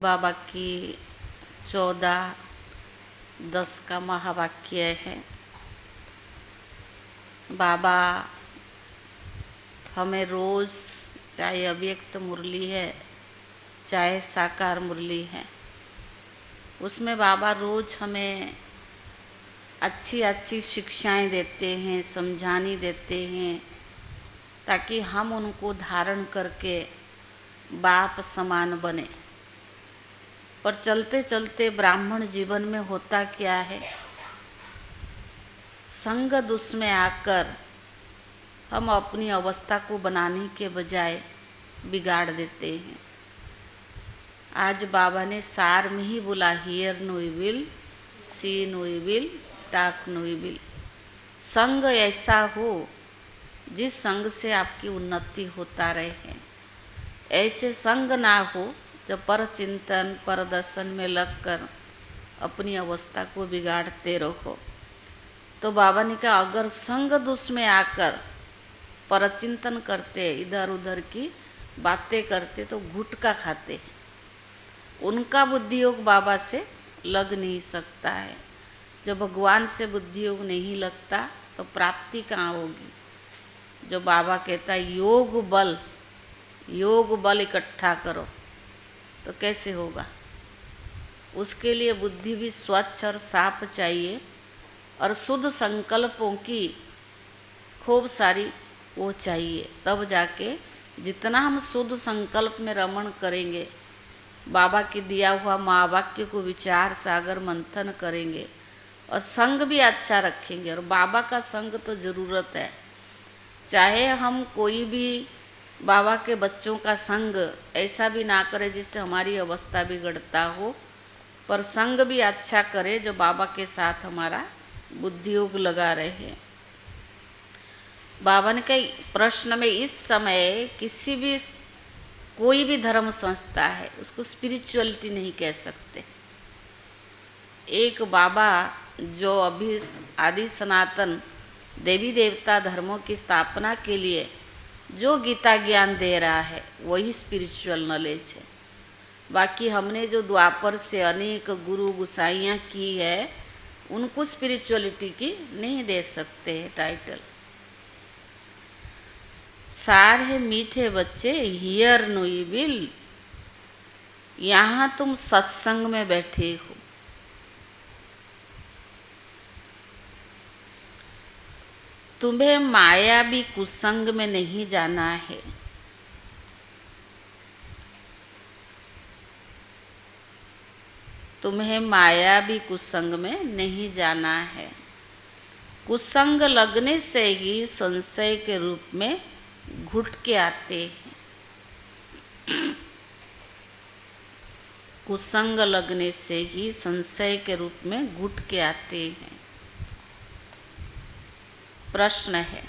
बाबा की 14-10 का महावाक्य है। बाबा हमें रोज़, चाहे अव्यक्त मुरली है चाहे साकार मुरली है, उसमें बाबा रोज़ हमें अच्छी अच्छी शिक्षाएं देते हैं, समझानी देते हैं, ताकि हम उनको धारण करके बाप समान बने। पर चलते चलते ब्राह्मण जीवन में होता क्या है, संग दुष में आकर हम अपनी अवस्था को बनाने के बजाय बिगाड़ देते हैं। आज बाबा ने सार में ही बोला, hear no evil, see no evil, talk no evil. संग ऐसा हो जिस संग से आपकी उन्नति होता रहे, ऐसे संग ना हो जो पर चिंतन पर दर्शन में लगकर अपनी अवस्था को बिगाड़ते रहो। तो बाबा ने कहा, अगर संग दुष में आकर पर चिंतन करते, इधर उधर की बातें करते, तो गुटखा खाते हैं। उनका बुद्धि योग बाबा से लग नहीं सकता है। जब भगवान से बुद्धि योग नहीं लगता तो प्राप्ति कहाँ होगी। जो बाबा कहता है योग बल इकट्ठा करो, तो कैसे होगा। उसके लिए बुद्धि भी स्वच्छ और साफ चाहिए, और शुद्ध संकल्पों की खूब सारी वो चाहिए। तब जाके जितना हम शुद्ध संकल्प में रमण करेंगे, बाबा की दिया हुआ महावाक्य को विचार सागर मंथन करेंगे, और संग भी अच्छा रखेंगे। और बाबा का संग तो ज़रूरत है। चाहे हम कोई भी बाबा के बच्चों का संग ऐसा भी ना करे जिससे हमारी अवस्था बिगड़ता हो, पर संग भी अच्छा करे जो बाबा के साथ हमारा बुद्धि योग लगा रहे। बाबा ने कई प्रश्न में, इस समय किसी भी कोई भी धर्म संस्था है, उसको स्पिरिचुअलिटी नहीं कह सकते। एक बाबा जो अभी आदि सनातन देवी देवता धर्मों की स्थापना के लिए जो गीता ज्ञान दे रहा है, वही स्पिरिचुअल नॉलेज है। बाकी हमने जो द्वापर से अनेक गुरु गुसाइयाँ की है, उनको स्पिरिचुअलिटी की नहीं दे सकते हैं टाइटल। सार है मीठे बच्चे, हियर नो इविल। यहाँ तुम सत्संग में बैठे हो, तुम्हें मायावी कुसंग में नहीं जाना है। तुम्हें मायावी कुसंग में नहीं जाना है। कुसंग लगने से ही संशय के रूप में घुट के आते हैं। कुसंग लगने से ही संशय के रूप में घुट के आते हैं। प्रश्न है,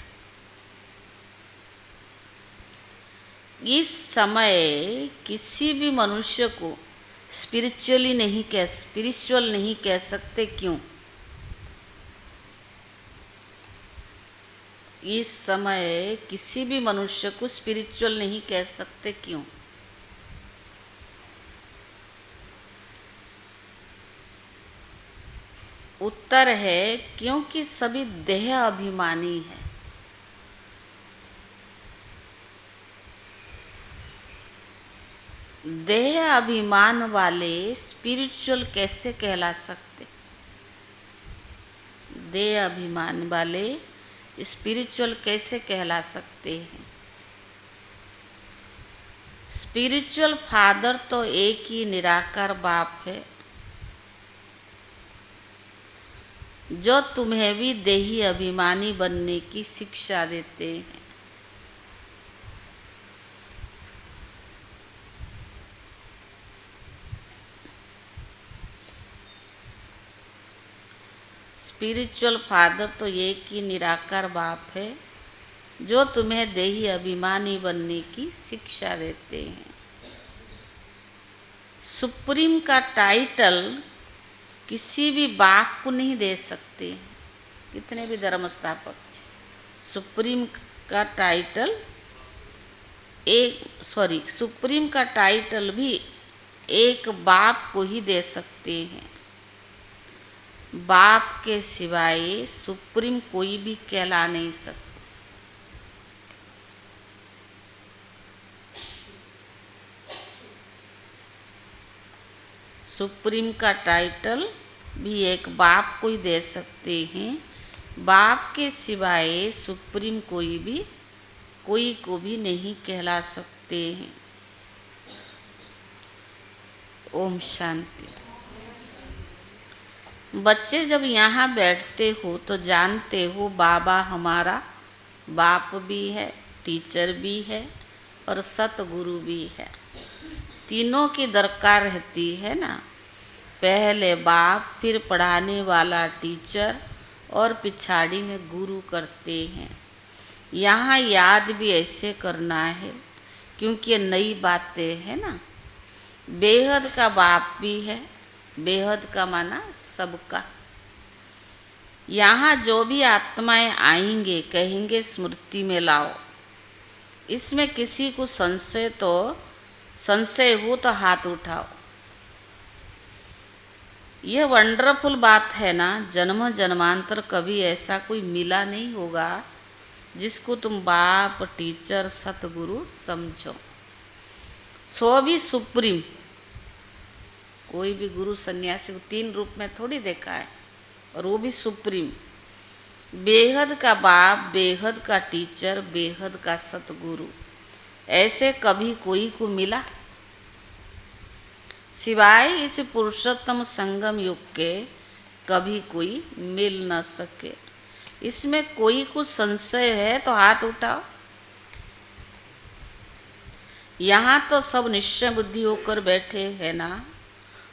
इस समय किसी भी मनुष्य को स्पिरिचुअल नहीं कह सकते, क्यों? इस समय किसी भी मनुष्य को स्पिरिचुअल नहीं कह सकते, क्यों? उत्तर है, क्योंकि सभी देह अभिमानी है। देह अभिमान वाले स्पिरिचुअल कैसे कहला सकते? देह अभिमान वाले स्पिरिचुअल कैसे कहला सकते हैं? स्पिरिचुअल फादर तो एक ही निराकार बाप है, जो तुम्हें भी देही अभिमानी बनने की शिक्षा देते हैं। स्पिरिचुअल फादर तो एक ही निराकार बाप है, जो तुम्हें देही अभिमानी बनने की शिक्षा देते हैं। सुप्रीम का टाइटल किसी भी बाप को नहीं दे सकते, कितने भी धर्म स्थापक। सुप्रीम का टाइटल सुप्रीम का टाइटल भी एक बाप को ही दे सकते हैं। बाप के सिवाय सुप्रीम कोई भी कहला नहीं सकता। सुप्रीम का टाइटल भी एक बाप को ही दे सकते हैं। बाप के सिवाय सुप्रीम कोई को भी नहीं कहला सकते हैं। ओम शांति। बच्चे जब यहाँ बैठते हो तो जानते हो बाबा हमारा बाप भी है, टीचर भी है और सतगुरु भी है। तीनों की दरकार रहती है ना। पहले बाप, फिर पढ़ाने वाला टीचर और पिछाड़ी में गुरु करते हैं। यहाँ याद भी ऐसे करना है क्योंकि ये नई बातें हैं ना। बेहद का बाप भी है, बेहद का माना सबका। यहाँ जो भी आत्माएं आएंगे कहेंगे स्मृति में लाओ। इसमें किसी को संशय हो तो हाथ उठाओ। यह वंडरफुल बात है ना। जन्म जन्मांतर कभी ऐसा कोई मिला नहीं होगा जिसको तुम बाप, टीचर, सतगुरु समझो। सो भी सुप्रीम। कोई भी गुरु सन्यासी को तीन रूप में थोड़ी देखा है, और वो भी सुप्रीम। बेहद का बाप, बेहद का टीचर, बेहद का सतगुरु, ऐसे कभी कोई को मिला? सिवाय इस पुरुषोत्तम संगम युग के कभी कोई मिल न सके। इसमें कोई को संशय है तो हाथ उठाओ। यहाँ तो सब निश्चय बुद्धि होकर बैठे हैं ना।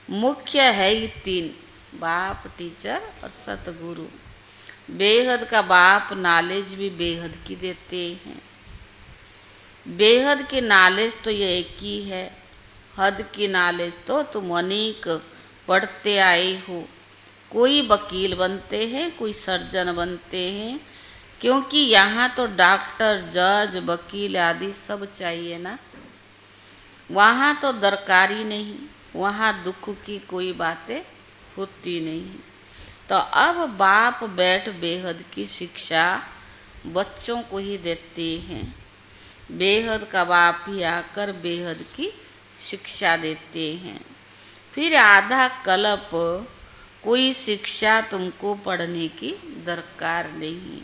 मुख्य है ये तीन, बाप, टीचर और सतगुरु। बेहद का बाप नॉलेज भी बेहद की देते हैं। बेहद की नॉलेज तो ये एक ही है। हद की नॉलेज तो तुम अनेक पढ़ते आए हो। कोई वकील बनते हैं, कोई सर्जन बनते हैं, क्योंकि यहाँ तो डॉक्टर, जज, वकील आदि सब चाहिए ना। वहाँ तो दरकार ही नहीं, वहाँ दुख की कोई बातें होती नहीं। तो अब बाप बैठ बेहद की शिक्षा बच्चों को ही देते हैं। बेहद का बाप ही आकर बेहद की शिक्षा देते हैं। फिर आधा कल्प कोई शिक्षा तुमको पढ़ने की दरकार नहीं।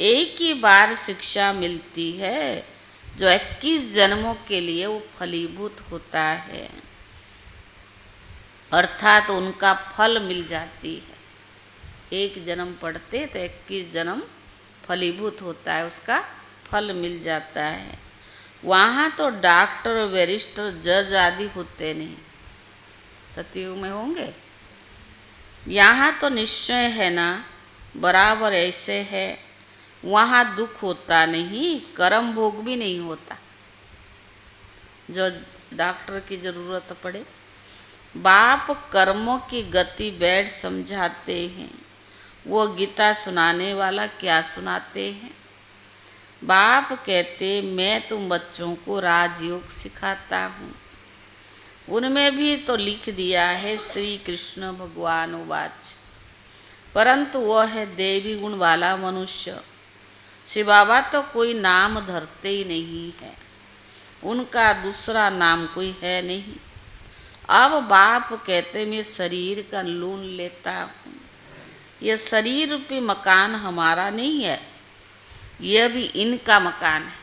एक ही बार शिक्षा मिलती है जो 21 जन्मों के लिए वो फलीभूत होता है, अर्थात उनका फल मिल जाती है। एक जन्म पढ़ते तो 21 जन्म फलीभूत होता है, उसका फल मिल जाता है। वहाँ तो डॉक्टर, बैरिस्टर, जज आदि होते नहीं। सतयुग में होंगे। यहाँ तो निश्चय है ना, बराबर ऐसे है। वहाँ दुख होता नहीं, कर्म भोग भी नहीं होता जो डॉक्टर की ज़रूरत पड़े। बाप कर्मों की गति बैठ समझाते हैं। वो गीता सुनाने वाला क्या सुनाते हैं? बाप कहते मैं तुम बच्चों को राजयोग सिखाता हूँ। उनमें भी तो लिख दिया है श्री कृष्ण भगवान उवाच, परंतु वह है देवी गुण वाला मनुष्य। शिव बाबा तो कोई नाम धरते ही नहीं है, उनका दूसरा नाम कोई है नहीं। अब बाप कहते मैं शरीर का लून लेता हूँ। यह शरीर रूपी मकान हमारा नहीं है, यह भी इनका मकान है।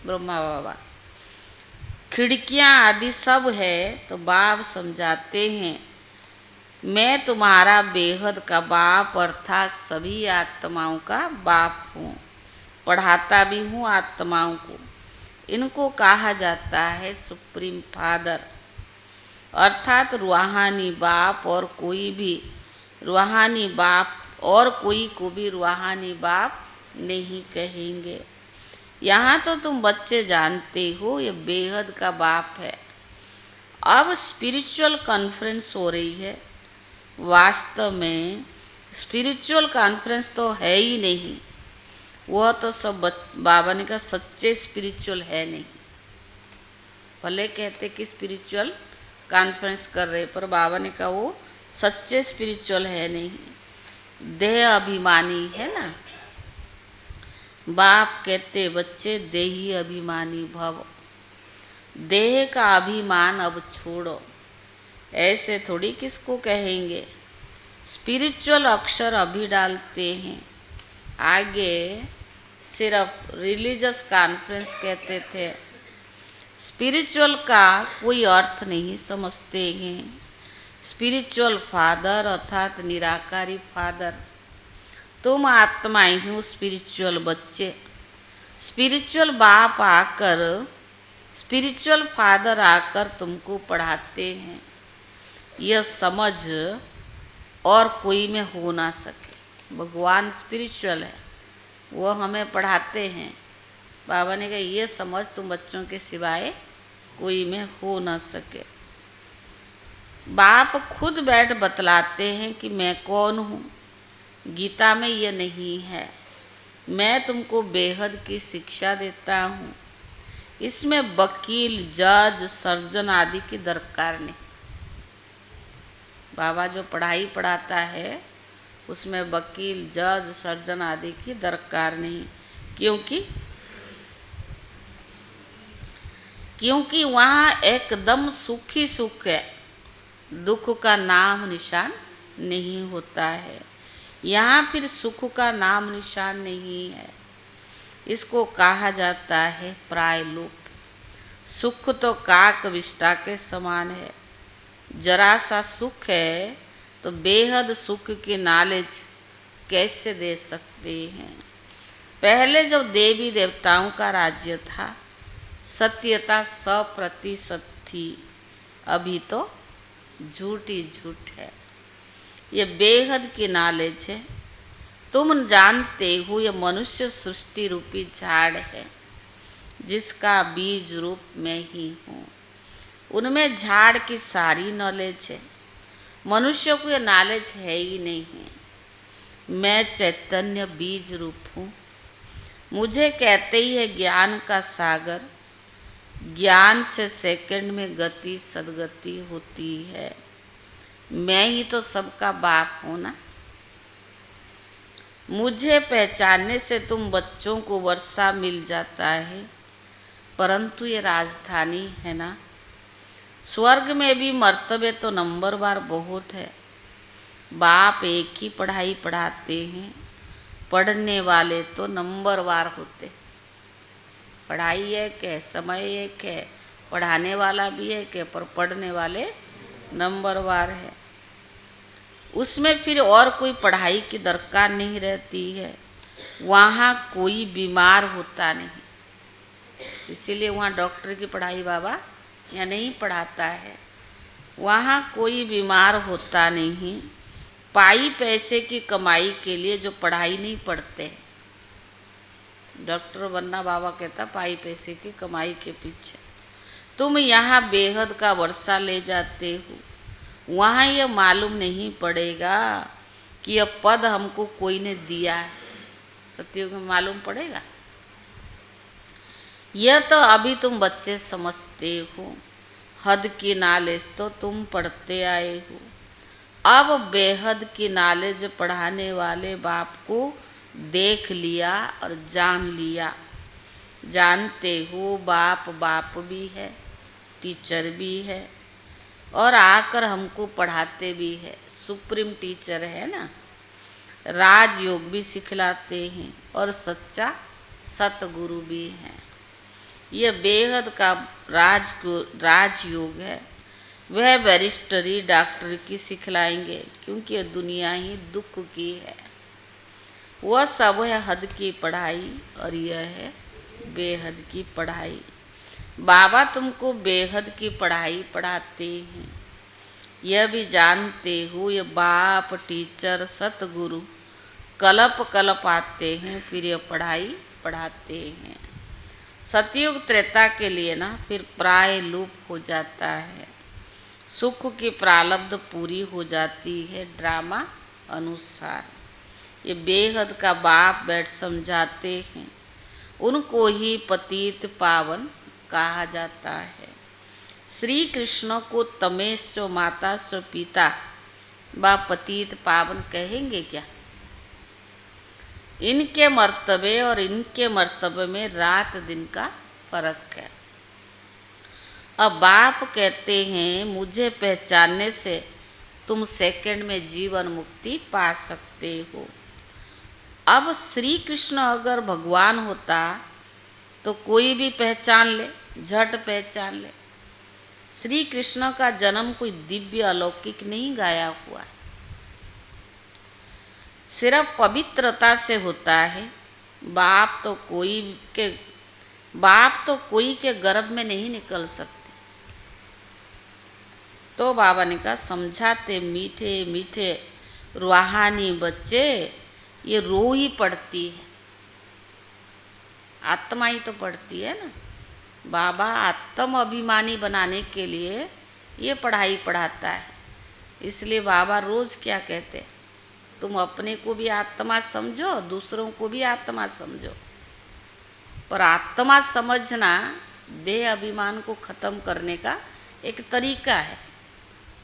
ब्रह्मा बाबा खिड़कियाँ आदि सब है। तो बाप समझाते हैं मैं तुम्हारा बेहद का बाप अर्थात सभी आत्माओं का बाप हूँ। पढ़ाता भी हूँ आत्माओं को। इनको कहा जाता है सुप्रीम फादर, अर्थात रूहानी बाप। और कोई भी रूहानी बाप और कोई को भी रूहानी बाप नहीं कहेंगे। यहाँ तो तुम बच्चे जानते हो ये बेहद का बाप है। अब स्पिरिचुअल कॉन्फ्रेंस हो रही है। वास्तव में स्पिरिचुअल कॉन्फ्रेंस तो है ही नहीं। वह तो सब बाबा ने कहा सच्चे स्पिरिचुअल है नहीं। भले कहते कि स्पिरिचुअल कॉन्फ्रेंस कर रहे, पर बाबा ने कहा वो सच्चे स्पिरिचुअल है नहीं, देह अभिमानी है ना। बाप कहते बच्चे देही अभिमानी भव, देह का अभिमान अब छोड़ो। ऐसे थोड़ी किसको कहेंगे, स्पिरिचुअल अक्षर अभी डालते हैं, आगे सिर्फ रिलीजियस कॉन्फ्रेंस कहते थे। स्पिरिचुअल का कोई अर्थ नहीं समझते हैं। स्पिरिचुअल फादर अर्थात निराकारी फादर, तुम आत्माएं हो स्पिरिचुअल बच्चे। स्पिरिचुअल बाप आकर, स्पिरिचुअल फादर आकर तुमको पढ़ाते हैं। यह समझ और कोई में हो ना सके। भगवान स्पिरिचुअल है, वो हमें पढ़ाते हैं। बाबा ने कहा ये समझ तुम बच्चों के सिवाय कोई में हो ना सके। बाप खुद बैठ बतलाते हैं कि मैं कौन हूँ। गीता में ये नहीं है। मैं तुमको बेहद की शिक्षा देता हूँ। इसमें वकील, जज, सर्जन आदि की दरकार नहीं। बाबा जो पढ़ाई पढ़ाता है उसमें वकील, जज, सर्जन आदि की दरकार नहीं। क्योंकि वहाँ एकदम सुख ही सुख है, दुख का नाम निशान नहीं होता है। यहाँ फिर सुख का नाम निशान नहीं है। इसको कहा जाता है प्रायलोप। सुख तो काक विष्टा के समान है। जरा सा सुख है तो बेहद सुख की नॉलेज कैसे दे सकते हैं। पहले जब देवी देवताओं का राज्य था, सत्यता 100% थी। अभी तो झूठ ही झूठ है। ये बेहद की नॉलेज है। तुम जानते हो ये मनुष्य सृष्टि रूपी झाड़ है, जिसका बीज रूप में ही हूँ। उनमें झाड़ की सारी नॉलेज है। मनुष्य को ये नॉलेज है ही नहीं है। मैं चैतन्य बीज रूप हूँ। मुझे कहते ही है ज्ञान का सागर। ज्ञान से सेकंड में गति सदगति होती है। मैं ही तो सबका बाप हूँ ना। मुझे पहचानने से तुम बच्चों को वर्षा मिल जाता है, परंतु ये राजधानी है ना। स्वर्ग में भी मर्तबे तो नंबरवार बहुत है। बाप एक ही पढ़ाई पढ़ाते हैं, पढ़ने वाले तो नंबरवार होते। पढ़ाई एक है, समय एक है, पढ़ाने वाला भी एक है, पर पढ़ने वाले नंबरवार है। उसमें फिर और कोई पढ़ाई की दरकार नहीं रहती है। वहाँ कोई बीमार होता नहीं, इसीलिए वहाँ डॉक्टर की पढ़ाई बाबा यहाँ नहीं पढ़ाता है। वहाँ कोई बीमार होता नहीं। पाई पैसे की कमाई के लिए जो पढ़ाई नहीं पढ़ते, डॉक्टर बनना बाबा कहता पाई पैसे की कमाई के पीछे। तुम यहाँ बेहद का वर्षा ले जाते हो, वहाँ यह मालूम नहीं पड़ेगा कि यह पद हमको कोई ने दिया है। सत्युग में मालूम पड़ेगा। यह तो अभी तुम बच्चे समझते हो। हद की नॉलेज तो तुम पढ़ते आए हो। अब बेहद की नॉलेज पढ़ाने वाले बाप को देख लिया और जान लिया। जानते हो बाप बाप भी है, टीचर भी है, और आकर हमको पढ़ाते भी है। सुप्रीम टीचर है ना। राजयोग भी सिखलाते हैं और सच्चा सतगुरु भी है। यह बेहद का राजयोग है। वह बैरिस्टरी डॉक्टर की सिखलाएंगे, क्योंकि यह दुनिया ही दुख की है। वह सब है हद की पढ़ाई और यह है बेहद की पढ़ाई। बाबा तुमको बेहद की पढ़ाई पढ़ाते हैं। यह भी जानते हो ये बाप, टीचर, सतगुरु कल्प कल्प आते हैं, फिर यह पढ़ाई पढ़ाते हैं। सतयुग त्रेता के लिए ना फिर प्राय लूप हो जाता है। सुख की प्रारब्ध पूरी हो जाती है ड्रामा अनुसार। ये बेहद का बाप बैठ समझाते हैं। उनको ही पतित पावन कहा जाता है। श्री कृष्ण को तमेश चो माता सो पिता बा पतित पावन कहेंगे क्या? इनके मर्तबे और इनके मर्तबे में रात दिन का फर्क है। अब बाप कहते हैं मुझे पहचानने से तुम सेकंड में जीवन मुक्ति पा सकते हो। अब श्री कृष्ण अगर भगवान होता तो कोई भी पहचान ले, झट पहचान ले। श्री कृष्ण का जन्म कोई दिव्य अलौकिक नहीं गाया हुआ है, सिर्फ पवित्रता से होता है। बाप तो कोई के गर्भ में नहीं निकल सकते। तो बाबा ने कहा समझाते मीठे मीठे रूहानी बच्चे, ये रो ही पड़ती है, आत्मा ही तो पढ़ती है ना। बाबा आत्म अभिमानी बनाने के लिए ये पढ़ाई पढ़ाता है। इसलिए बाबा रोज क्या कहते हैं, तुम अपने को भी आत्मा समझो, दूसरों को भी आत्मा समझो। पर आत्मा समझना देह अभिमान को खत्म करने का एक तरीका है।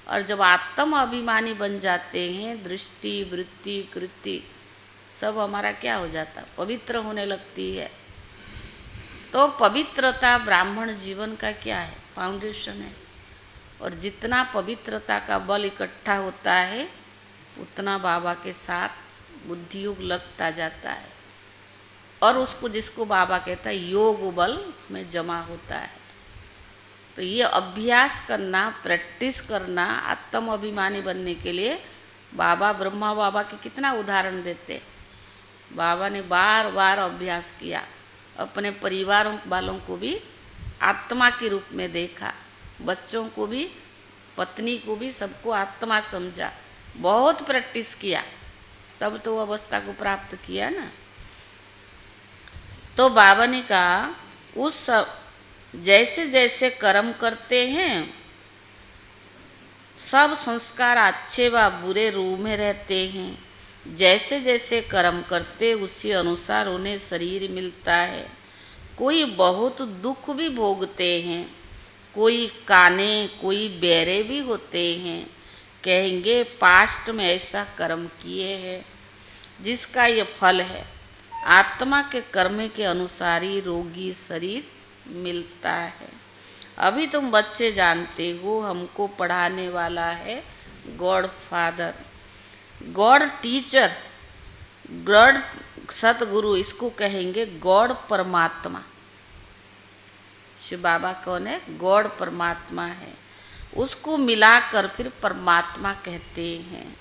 और जब आत्म अभिमानी बन जाते हैं, दृष्टि वृत्ति कृति सब हमारा क्या हो जाता, पवित्र होने लगती है। तो पवित्रता ब्राह्मण जीवन का क्या है, फाउंडेशन है। और जितना पवित्रता का बल इकट्ठा होता है उतना बाबा के साथ बुद्धियोग लगता जाता है और उसको जिसको बाबा कहता है योग बल में जमा होता है। तो ये अभ्यास करना, प्रैक्टिस करना आत्म अभिमानी बनने के लिए बाबा ब्रह्मा बाबा के कितना उदाहरण देते। बाबा ने बार बार अभ्यास किया, अपने परिवार वालों को भी आत्मा के रूप में देखा, बच्चों को भी, पत्नी को भी, सबको आत्मा समझा। बहुत प्रैक्टिस किया तब तो अवस्था को प्राप्त किया ना। तो बाबा ने कहा जैसे जैसे कर्म करते हैं सब संस्कार अच्छे व बुरे रूप में रहते हैं। जैसे जैसे कर्म करते उसी अनुसार उन्हें शरीर मिलता है। कोई बहुत दुख भी भोगते हैं, कोई काने कोई बेरे भी होते हैं। कहेंगे पास्ट में ऐसा कर्म किए हैं जिसका ये फल है। आत्मा के कर्म के अनुसार ही रोगी शरीर मिलता है। अभी तुम बच्चे जानते हो हमको पढ़ाने वाला है God father, God teacher, God सतगुरु, इसको कहेंगे गॉड परमात्मा। शिव बाबा कौन है? गॉड परमात्मा है। उसको मिलाकर फिर परमात्मा कहते हैं,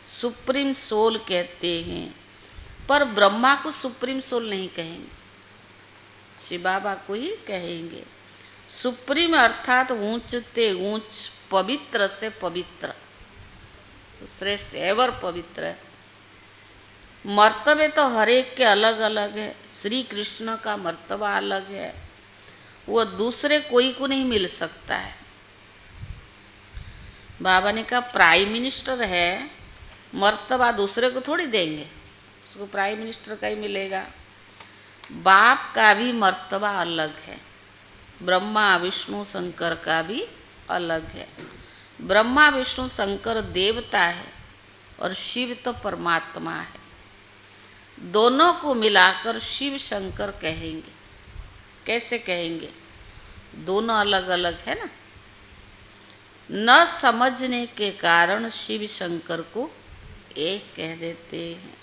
सुप्रीम सोल कहते हैं। पर ब्रह्मा को सुप्रीम सोल नहीं कहेंगे, शिव बाबा को ही कहेंगे। सुप्रीम अर्थात ऊंच ते ऊंच, पवित्र से पवित्र, श्रेष्ठ एवर पवित्र है। मर्तबे तो हर एक के अलग अलग है। श्री कृष्ण का मर्तबा अलग है, वो दूसरे कोई को नहीं मिल सकता है। बाबा ने कहा प्राइम मिनिस्टर है, मर्तबा दूसरे को थोड़ी देंगे, उसको प्राइम मिनिस्टर का ही मिलेगा। बाप का भी मर्तबा अलग है, ब्रह्मा विष्णु शंकर का भी अलग है। ब्रह्मा विष्णु शंकर देवता है और शिव तो परमात्मा है। दोनों को मिलाकर शिव शंकर कहेंगे। कैसे कहेंगे? दोनों अलग अलग है ना। न समझने के कारण शिव शंकर को एक कह देते हैं,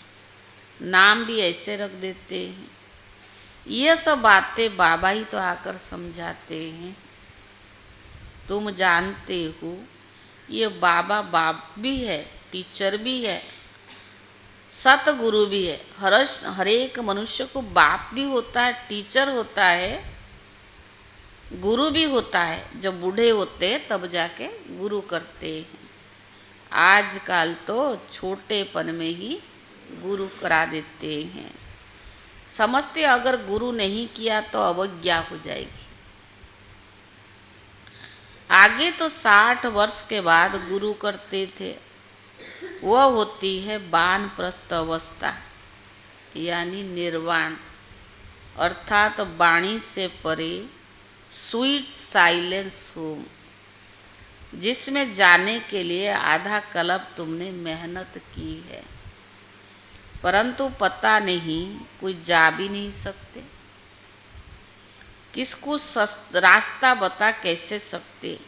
नाम भी ऐसे रख देते हैं। ये सब बातें बाबा ही तो आकर समझाते हैं। तुम जानते हो ये बाबा बाप भी है, टीचर भी है, सतगुरु भी है। हर एक मनुष्य को बाप भी होता है, टीचर होता है, गुरु भी होता है। जब बूढ़े होते हैं तब जाके गुरु करते हैं। आजकल तो छोटेपन में ही गुरु करा देते हैं। समझते अगर गुरु नहीं किया तो अवज्ञा हो जाएगी। आगे तो 60 वर्ष के बाद गुरु करते थे। वह होती है वानप्रस्थ अवस्था, यानी निर्वाण, अर्थात वाणी से परे, स्वीट साइलेंस होम, जिसमें जाने के लिए आधा कल्प तुमने मेहनत की है, परंतु पता नहीं, कोई जा भी नहीं सकते। किसको रास्ता बता कैसे सकते?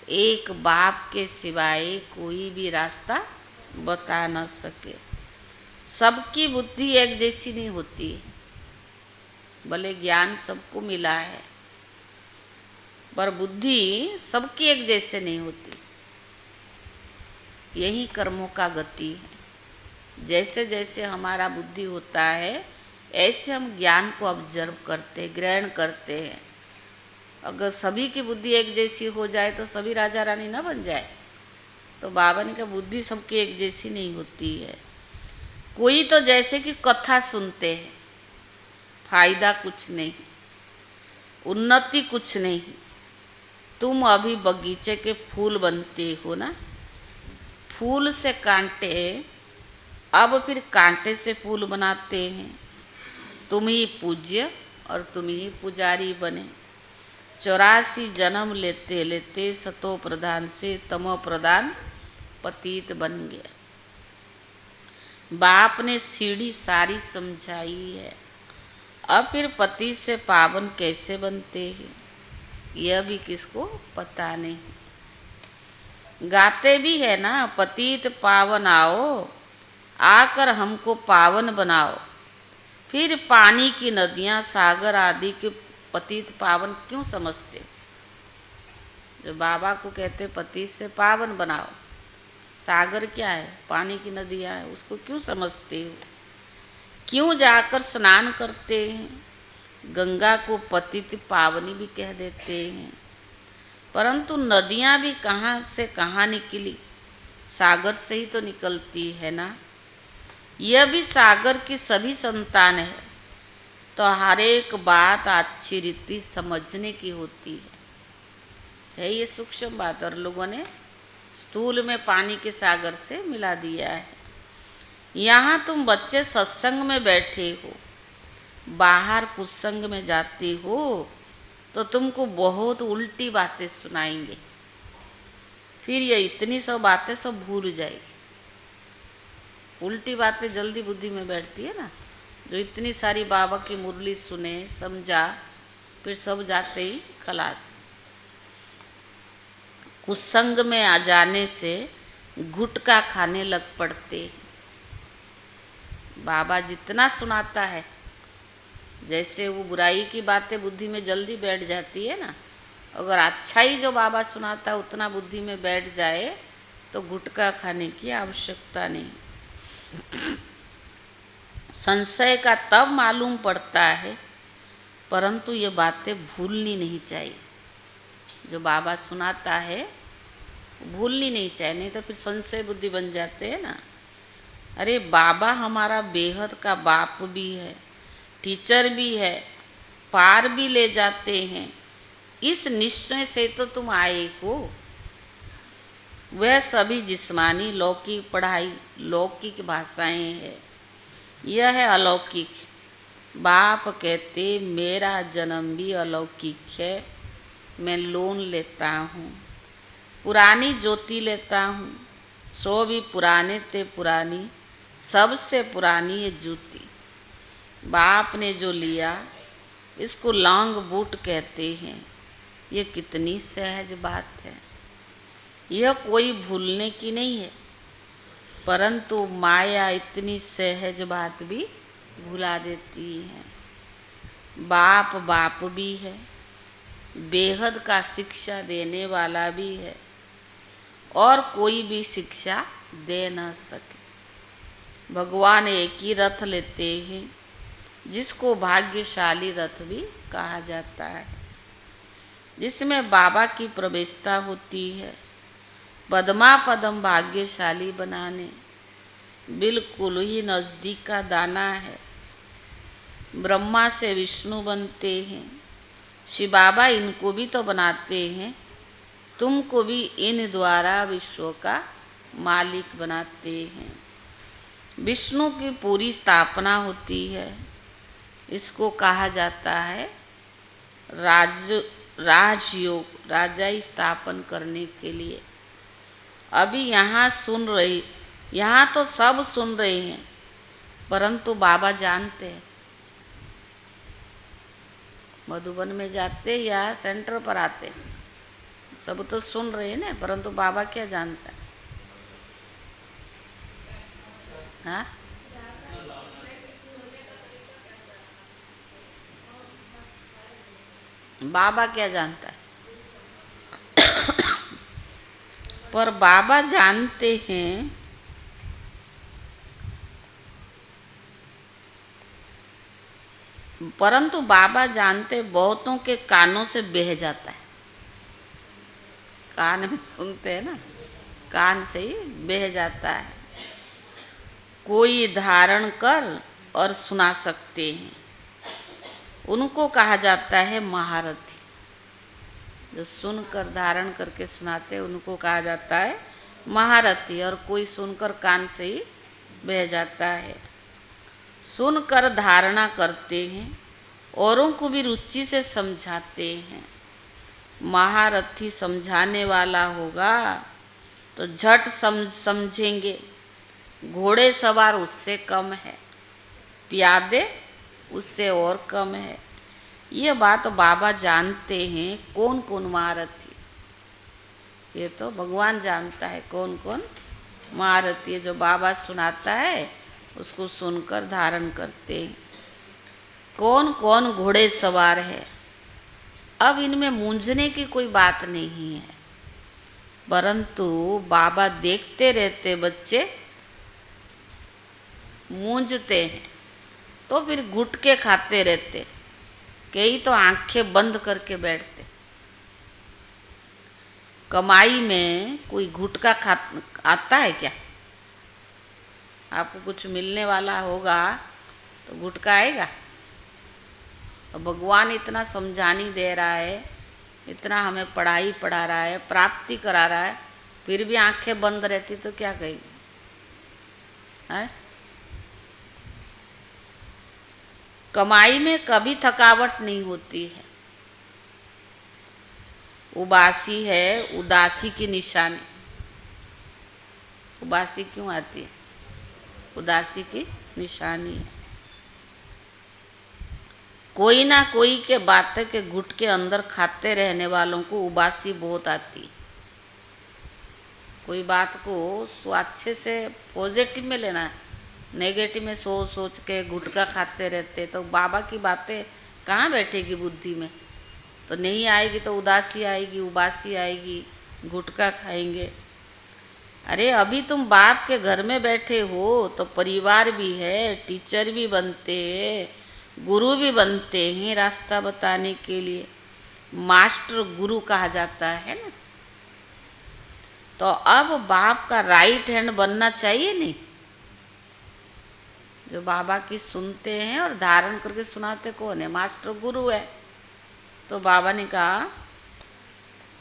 एक बाप के सिवाय कोई भी रास्ता बता न सके। सबकी बुद्धि एक जैसी नहीं होती है। भले ज्ञान सबको मिला है, पर बुद्धि सबकी एक जैसे नहीं होती। यही कर्मों का गति है। जैसे जैसे हमारा बुद्धि होता है, ऐसे हम ज्ञान को ऑब्जर्व करते, ग्रहण करते हैं। अगर सभी की बुद्धि एक जैसी हो जाए तो सभी राजा रानी ना बन जाए। तो बाबा ने कहा बुद्धि सबकी एक जैसी नहीं होती है। कोई तो जैसे कि कथा सुनते हैं, फायदा कुछ नहीं, उन्नति कुछ नहीं। तुम अभी बगीचे के फूल बनते हो ना, फूल से कांटे, अब फिर कांटे से फूल बनाते हैं। तुम ही पूज्य और तुम ही पुजारी बने। 84 जन्म लेते लेते सतो प्रधान से तमो प्रधान पतित बन गया। बाप ने सीढ़ी सारी समझाई है। अब फिर पति से पावन कैसे बनते हैं, यह भी किसको पता नहीं। गाते भी है ना, पतित पावन आओ, आकर हमको पावन बनाओ। फिर पानी की नदियाँ, सागर आदि के पतित पावन क्यों समझते? जो बाबा को कहते पतित से पावन बनाओ, सागर क्या है? पानी की नदियाँ है, उसको क्यों समझते हो? क्यों जाकर स्नान करते हैं? गंगा को पतित पावनी भी कह देते हैं, परंतु नदियाँ भी कहाँ से कहाँ निकली? सागर से ही तो निकलती है ना। यह भी सागर की सभी संतान है। तो हर एक बात अच्छी रीति समझने की होती है ये सूक्ष्म बात। और लोगों ने स्थूल में पानी के सागर से मिला दिया है। यहाँ तुम बच्चे सत्संग में बैठे हो, बाहर कुसंग में जाते हो तो तुमको बहुत उल्टी बातें सुनाएंगे। फिर ये इतनी सब बातें सब भूल जाएगी। उल्टी बातें जल्दी बुद्धि में बैठती है ना। जो इतनी सारी बाबा की मुरली सुने, समझा, फिर सब जाते ही खलास। कुसंग में आ जाने से गुटखा खाने लग पड़ते। बाबा जितना सुनाता है, जैसे वो बुराई की बातें बुद्धि में जल्दी बैठ जाती है ना, अगर अच्छा ही जो बाबा सुनाता है उतना बुद्धि में बैठ जाए तो गुटखा खाने की आवश्यकता नहीं। संशय का तब मालूम पड़ता है, परंतु ये बातें भूलनी नहीं चाहिए। जो बाबा सुनाता है भूलनी नहीं चाहिए, नहीं तो फिर संशय बुद्धि बन जाते हैं ना। अरे बाबा हमारा बेहद का बाप भी है, टीचर भी है, पार भी ले जाते हैं, इस निश्चय से तो तुम आए हो। वह सभी जिस्मानी लौकिक पढ़ाई, लौकिक भाषाएं है, यह है अलौकिक। बाप कहते मेरा जन्म भी अलौकिक है, मैं लोन लेता हूँ, पुरानी ज्योति लेता हूँ, सो भी पुराने ते पुरानी, सबसे पुरानी ये जूती। बाप ने जो लिया इसको लॉन्ग बूट कहते हैं। ये कितनी सहज बात है। यह कोई भूलने की नहीं है, परंतु माया इतनी सहज बात भी भुला देती है। बाप बाप भी है, बेहद का शिक्षा देने वाला भी है, और कोई भी शिक्षा दे न सके। भगवान एक ही रथ लेते हैं, जिसको भाग्यशाली रथ भी कहा जाता है, जिसमें बाबा की प्रवेशता होती है। पदमा पदम भाग्यशाली बनाने, बिल्कुल ही नज़दीक का दाना है। ब्रह्मा से विष्णु बनते हैं, शिव बाबा इनको भी तो बनाते हैं, तुमको भी इन द्वारा विश्व का मालिक बनाते हैं। विष्णु की पूरी स्थापना होती है, इसको कहा जाता है राजयोग राजाई स्थापन करने के लिए। अभी यहाँ सुन रही, यहाँ तो सब सुन रहे हैं, परंतु बाबा जानते हैं। मधुबन में जाते या सेंटर पर आते, सब तो सुन रहे हैं ना, परंतु बाबा क्या जानता है? हाँ, बाबा क्या जानता है? पर बाबा जानते हैं, परंतु बाबा जानते बहुतों के कानों से बह जाता है। कान में सुनते हैं ना, कान से ही बह जाता है। कोई धारण कर और सुना सकते हैं, उनको कहा जाता है महारथी। जो सुनकर धारण करके सुनाते हैं उनको कहा जाता है महारथी। और कोई सुनकर कान से ही बह जाता है। सुनकर धारणा करते हैं, औरों को भी रुचि से समझाते हैं। महारथी समझाने वाला होगा तो झट समझेंगे। घोड़े सवार उससे कम है, प्यादे उससे और कम है। ये बात बाबा जानते हैं। कौन कौन महारथी, ये तो भगवान जानता है कौन कौन महारथी है। जो बाबा सुनाता है उसको सुनकर धारण करते हैं। कौन कौन घोड़े सवार है। अब इनमें मूंझने की कोई बात नहीं है, परंतु बाबा देखते रहते बच्चे मूंझते हैं तो फिर घुट के खाते रहते। कई तो आंखें बंद करके बैठते। कमाई में कोई गुटखा आता है क्या? आपको कुछ मिलने वाला होगा तो गुटखा आएगा? और भगवान इतना समझानी दे रहा है, इतना हमें पढ़ाई पढ़ा रहा है, प्राप्ति करा रहा है, फिर भी आंखें बंद रहती तो क्या कहेगी? है? कमाई में कभी थकावट नहीं होती है। उबासी है उदासी की निशानी। उबासी क्यों आती है? उदासी की निशानी है। कोई ना कोई के बातें के घुट के अंदर खाते रहने वालों को उबासी बहुत आती है। कोई बात को उसको अच्छे से पॉजिटिव में लेना है, नेगेटिव में सोच सोच के गुटखा खाते रहते तो बाबा की बातें कहाँ बैठेगी बुद्धि में? तो नहीं आएगी तो उदासी आएगी, उबासी आएगी, गुटखा खाएंगे। अरे अभी तुम बाप के घर में बैठे हो तो परिवार भी है, टीचर भी बनते हैं, गुरु भी बनते हैं रास्ता बताने के लिए। मास्टर गुरु कहा जाता है ना। तो अब बाप का राइट हैंड बनना चाहिए नहीं? जो बाबा की सुनते हैं और धारण करके सुनाते कौन है? मास्टर गुरु है। तो बाबा ने कहा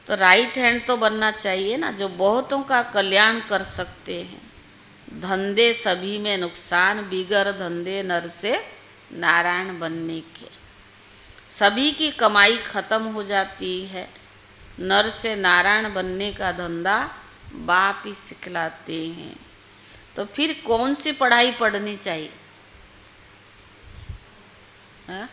तो राइट हैंड तो बनना चाहिए ना, जो बहुतों का कल्याण कर सकते हैं। धंधे सभी में नुकसान, बिगर धंधे नर से नारायण बनने के। सभी की कमाई खत्म हो जाती है, नर से नारायण बनने का धंधा बाप ही सिखलाते हैं। तो फिर कौन सी पढ़ाई पढ़नी चाहिए? है?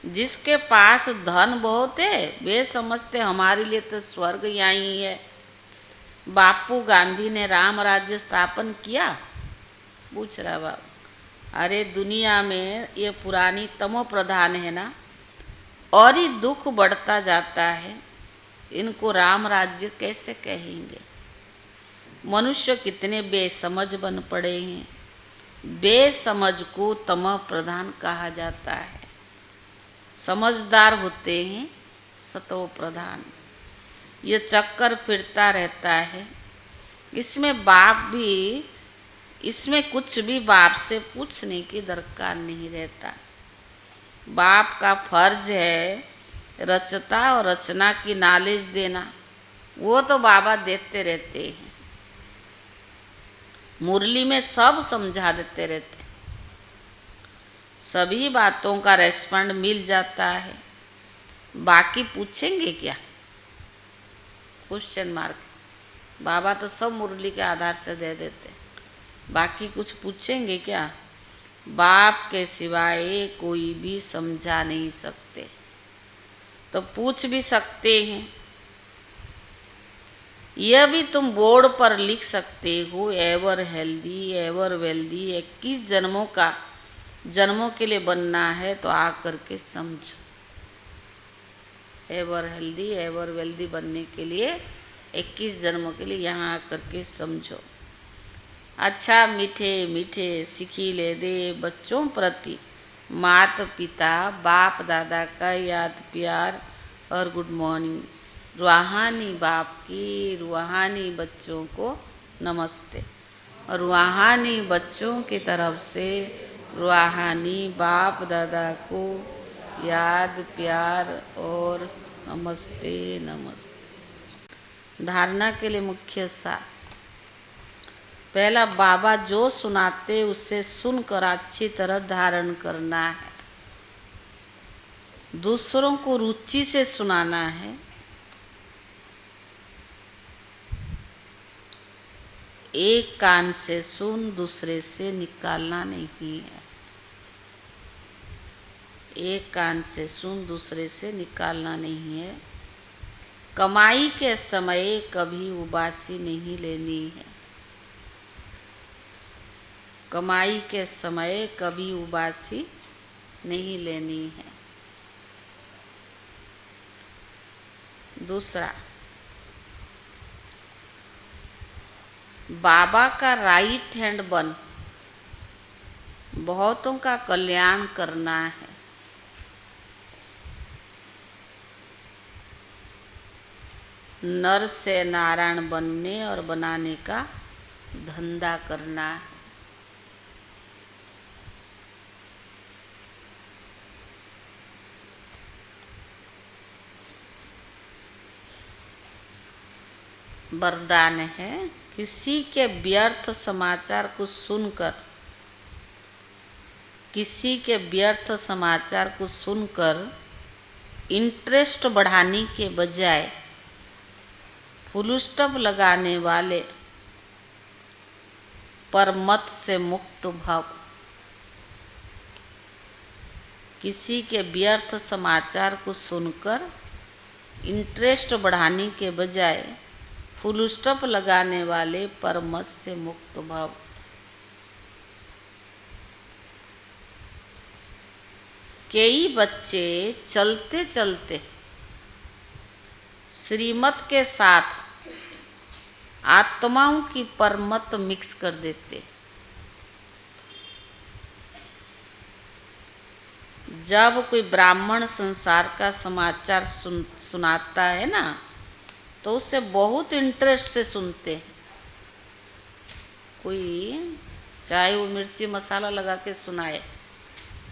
जिसके पास धन बहुत है वे समझते हमारे लिए तो स्वर्ग यहाँ ही है। बापू गांधी ने राम राज्य स्थापन किया? पूछ रहा बाबू। अरे दुनिया में ये पुरानी तमो प्रधान है ना, और ही दुख बढ़ता जाता है। इनको राम राज्य कैसे कहेंगे? मनुष्य कितने बेसमझ बन पड़े हैं। बेसमझ को तमो प्रधान कहा जाता है। समझदार होते हैं सतो प्रधान। ये चक्कर फिरता रहता है। इसमें बाप भी, इसमें कुछ भी बाप से पूछने की दरकार नहीं रहता। बाप का फर्ज है रचता और रचना की नॉलेज देना, वो तो बाबा देते रहते हैं। मुरली में सब समझा देते रहते, सभी बातों का रेस्पॉन्ड मिल जाता है। बाकी पूछेंगे क्या? Question mark. बाबा तो सब मुरली के आधार से दे देते, बाकी कुछ पूछेंगे क्या? बाप के सिवाय कोई भी समझा नहीं सकते, तो पूछ भी सकते हैं। यह भी तुम बोर्ड पर लिख सकते हो, एवर हेल्दी एवर वेल्दी, 21 जन्मों के लिए बनना है तो आ करके समझो। एवर हेल्दी एवर वेल्दी बनने के लिए 21 जन्मों के लिए यहाँ आकर के समझो। अच्छा मीठे मीठे सिखिले दे बच्चों प्रति मात पिता बाप दादा का याद प्यार और गुड मॉर्निंग। रूहानी बाप की रूहानी बच्चों को नमस्ते, और रूहानी बच्चों की तरफ से रूहानी बाप दादा को याद प्यार और नमस्ते नमस्ते। धारणा के लिए मुख्य सार। पहला, बाबा जो सुनाते उसे सुनकर अच्छी तरह धारण करना है। दूसरों को रुचि से सुनाना है। एक कान से सुन, दूसरे से निकालना नहीं है। एक कान से सुन, दूसरे से निकालना नहीं है। कमाई के समय कभी उबासी नहीं लेनी है। कमाई के समय कभी उबासी नहीं लेनी है। दूसरा, बाबा का राइट हैंड बन बहुतों का कल्याण करना है। नर से नारायण बनने और बनाने का धंधा करना है। वरदान है, किसी के व्यर्थ समाचार को सुनकर, किसी के व्यर्थ समाचार को सुनकर इंटरेस्ट बढ़ाने के बजाय फुल स्टॉप लगाने वाले पर मत से मुक्त भव। किसी के व्यर्थ समाचार को सुनकर इंटरेस्ट बढ़ाने के बजाय फुल स्टॉप लगाने वाले पर मत से मुक्त भव। कई बच्चे चलते चलते श्रीमत के साथ आत्माओं की परमत मिक्स कर देते। जब कोई ब्राह्मण संसार का समाचार सुनाता है ना, तो उससे बहुत इंटरेस्ट से सुनते हैं। कोई चाहे वो मिर्ची मसाला लगा के सुनाए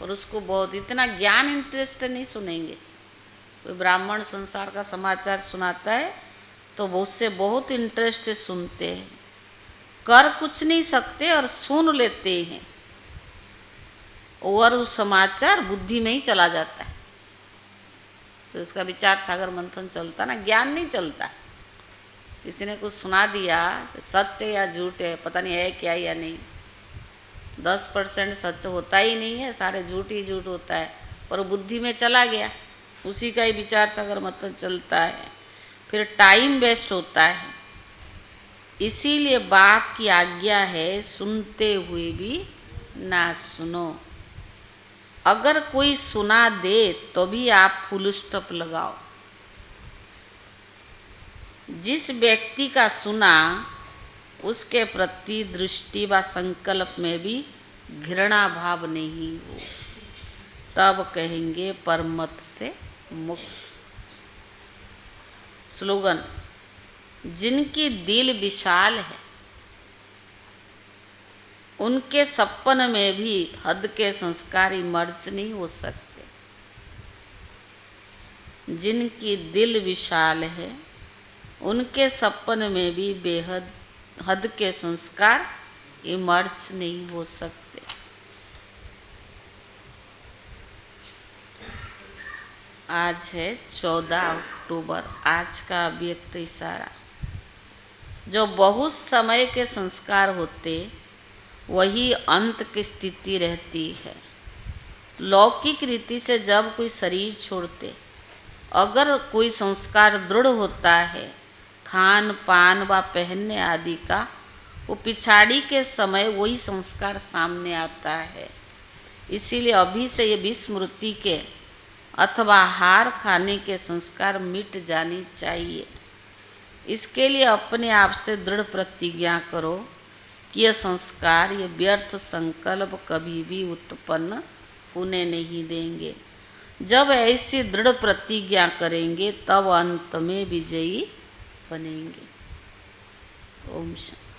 और उसको बहुत इतना ज्ञान इंटरेस्ट से नहीं सुनेंगे। कोई ब्राह्मण संसार का समाचार सुनाता है तो वो उससे बहुत इंटरेस्ट से सुनते हैं। कर कुछ नहीं सकते और सुन लेते हैं, और वो समाचार बुद्धि में ही चला जाता है। तो उसका विचार सागर मंथन चलता ना, ज्ञान नहीं चलता। किसी ने कुछ सुना दिया, सच है या झूठ है पता नहीं है क्या या नहीं, 10% सच होता ही नहीं है, सारे झूठ ही झूठ होता है, पर बुद्धि में चला गया, उसी का ही विचार सागर मंथन चलता है, फिर टाइम वेस्ट होता है। इसीलिए बाप की आज्ञा है, सुनते हुए भी ना सुनो। अगर कोई सुना दे तो भी आप फुल स्टॉप लगाओ। जिस व्यक्ति का सुना उसके प्रति दृष्टि व संकल्प में भी घृणा भाव नहीं हो, तब कहेंगे परमत से मुक्त। स्लोगन, जिनकी दिल विशाल है उनके सपन में भी हद के संस्कार इमर्ज नहीं हो सकते। जिनकी दिल विशाल है उनके सपन में भी बेहद हद के संस्कार इमर्ज नहीं हो सकते। आज है 14 अक्टूबर। आज का अव्यक्त इशारा। जो बहुत समय के संस्कार होते वही अंत की स्थिति रहती है। लौकिक रीति से जब कोई शरीर छोड़ते, अगर कोई संस्कार दृढ़ होता है खान पान व पहनने आदि का, वो पिछाड़ी के समय वही संस्कार सामने आता है। इसीलिए अभी से ये विस्मृति के अथवा हार खाने के संस्कार मिट जानी चाहिए। इसके लिए अपने आप से दृढ़ प्रतिज्ञा करो कि यह संस्कार, ये व्यर्थ संकल्प कभी भी उत्पन्न होने नहीं देंगे। जब ऐसी दृढ़ प्रतिज्ञा करेंगे तब अंत में विजयी बनेंगे। ओम शांति।